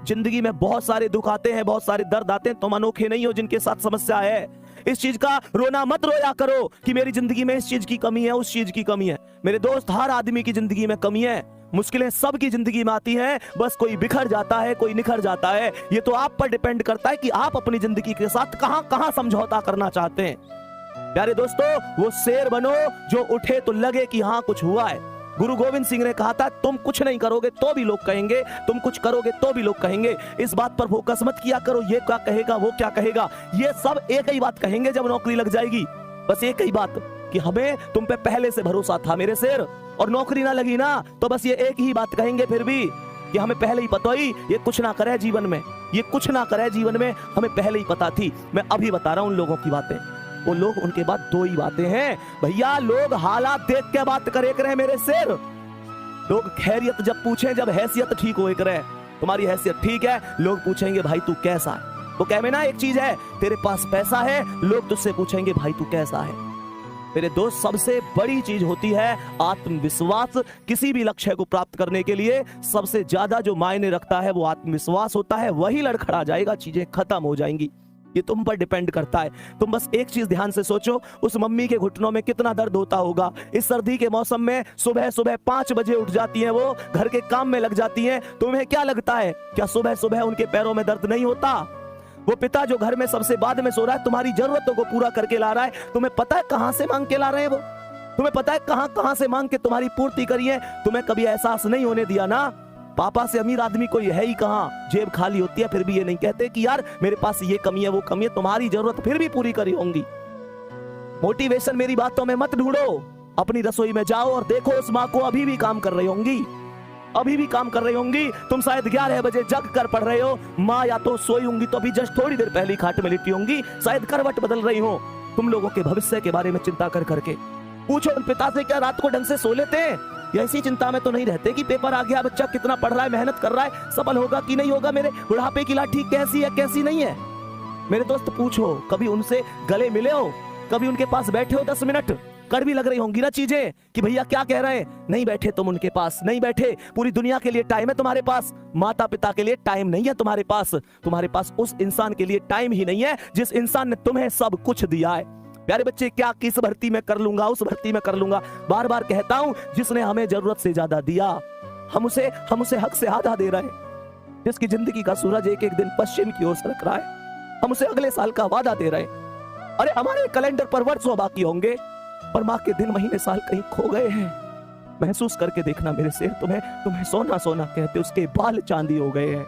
जिंदगी में बहुत सारे दुख आते हैं, बहुत सारे दर्द आते हैं। तुम अनोखे नहीं हो जिनके साथ समस्या है। इस चीज का रोना मत रोया करो कि मेरी जिंदगी में इस चीज की कमी है, उस चीज की कमी है। मेरे दोस्त, हर आदमी की जिंदगी में कमी है, मुश्किलें सबकी जिंदगी में आती हैं। बस कोई बिखर जाता है, कोई निखर जाता है। ये तो आप पर डिपेंड करता है कि आप अपनी जिंदगी के साथ कहां कहां समझौता करना चाहते हैं। प्यारे दोस्तों, वो शेर बनो जो उठे तो लगे कि हाँ कुछ हुआ है। गुरु गोविंद सिंह ने कहा था, तुम कुछ नहीं करोगे तो भी लोग कहेंगे, तुम कुछ करोगे तो भी लोग कहेंगे। इस बात पर फोकस मत किया करो, ये क्या कहेगा, वो क्या कहेगा। ये सब एक ही बात कहेंगे जब नौकरी लग जाएगी। बस एक ही बात कि हमें तुम पे पहले से भरोसा था मेरे शेर, और नौकरी ना लगी ना तो बस ये एक ही बात कहेंगे फिर भी कि हमें पहले ही पता ही ये कुछ ना करे जीवन में, ये कुछ ना करे जीवन में, हमें पहले ही पता थी। मैं अभी बता रहा हूं उन लोगों की बातें। वो लोग, उनके बाद दो ही बातें हैं भैया, लोग हालात देख के बात करे करे मेरे शेर। लोग खैरियत जब पूछे, जब हैसियत ठीक हो करे, तुम्हारी हैसियत ठीक है, लोग पूछेंगे भाई तू कैसा है। वो कह में ना एक चीज है, तेरे पास पैसा है, लोग तुझसे पूछेंगे भाई तू कैसा है। मेरे दोस्त, सबसे बड़ी चीज होती है आत्मविश्वास। किसी भी लक्ष्य को प्राप्त करने के लिए सबसे ज्यादा जो मायने रखता है वो आत्मविश्वास होता है। वही लड़खड़ा जाएगा, चीजें खत्म हो जाएंगी। ये तुम पर डिपेंड करता है। तुम बस एक चीज ध्यान से सोचो, उस मम्मी के घुटनों में कितना दर्द होता होगा। इस सर्दी के मौसम में सुबह सुबह 5 बजे उठ जाती हैं, वो घर के काम में लग जाती हैं। तुम्हें क्या लगता है, क्या सुबह सुबह उनके पैरों में दर्द नहीं होता? वो पिता जो घर में सबसे बाद में सो रहा है, तुम्हारी जरूरतों को पूरा करके ला रहा है, तुम्हें पता है कहां से मांग के ला रहे हैं वो? तुम्हें पता है कहां कहां से मांग के तुम्हारी पूर्ति करी है? तुम्हें कभी एहसास नहीं होने दिया ना। पापा से अमीर आदमी कोई है ही कहां, जेब खाली होती है, फिर भी ये नहीं कहते कि यार मेरे पास ये कमी है, वो कमी है। तुम्हारी जरूरत फिर भी पूरी करी होंगी। मोटिवेशन मेरी बातों में मत ढूंढो, अपनी रसोई में जाओ और देखो उस माँ को अभी भी काम कर रही होंगी, अभी भी काम कर रही होंगी। तुम शायद 11 बजे जग कर पढ़ रहे हो, माँ या तो सोई होंगी तो अभी जस्ट थोड़ी देर पहले खाट में लेटी होंगी, शायद करवट बदल रही हो। तुम लोगों के भविष्य के बारे में चिंता कर करके पूछो उन पिता से, क्या रात को ढंग से सो लेते हैं? या इसी चिंता में तो नहीं रहते कि पेपर आ गया, बच्चा कितना पढ़ रहा है, मेहनत कर रहा है, सफल होगा कि नहीं होगा, मेरे बुढ़ापे की लाठी कैसी है कैसी नहीं है। मेरे दोस्त पूछो, कभी उनसे गले मिले हो, कभी उनके पास बैठे हो 10 मिनट? कड़वी लग रही होंगी ना चीजें कि भैया क्या कह रहे हैं, नहीं बैठे तुम उनके पास, नहीं बैठे। पूरी दुनिया के लिए टाइम है तुम्हारे पास, माता पिता के लिए टाइम नहीं है तुम्हारे पास। तुम्हारे पास उस इंसान के लिए टाइम ही नहीं है जिस इंसान ने तुम्हें सब कुछ दिया है। प्यारे बच्चे, क्या किस भर्ती में कर लूंगा, उस भर्ती में कर लूंगा, बार बार कहता हूं, जिसने हमें जरूरत से ज्यादा दिया, हम उसे हक से आधा दे रहे हैं। जिसकी जिंदगी का सूरज एक एक दिन पश्चिम की ओर सरक रहा है, हम उसे अगले साल का वादा दे रहे हैं। अरे हमारे कैलेंडर पर वर्षों बाकी होंगे, पर माँ के दिन महीने साल कहीं खो गए हैं। महसूस करके देखना मेरे शेर, तुम्हें सोना सोना कहते उसके बाल चांदी हो गए हैं।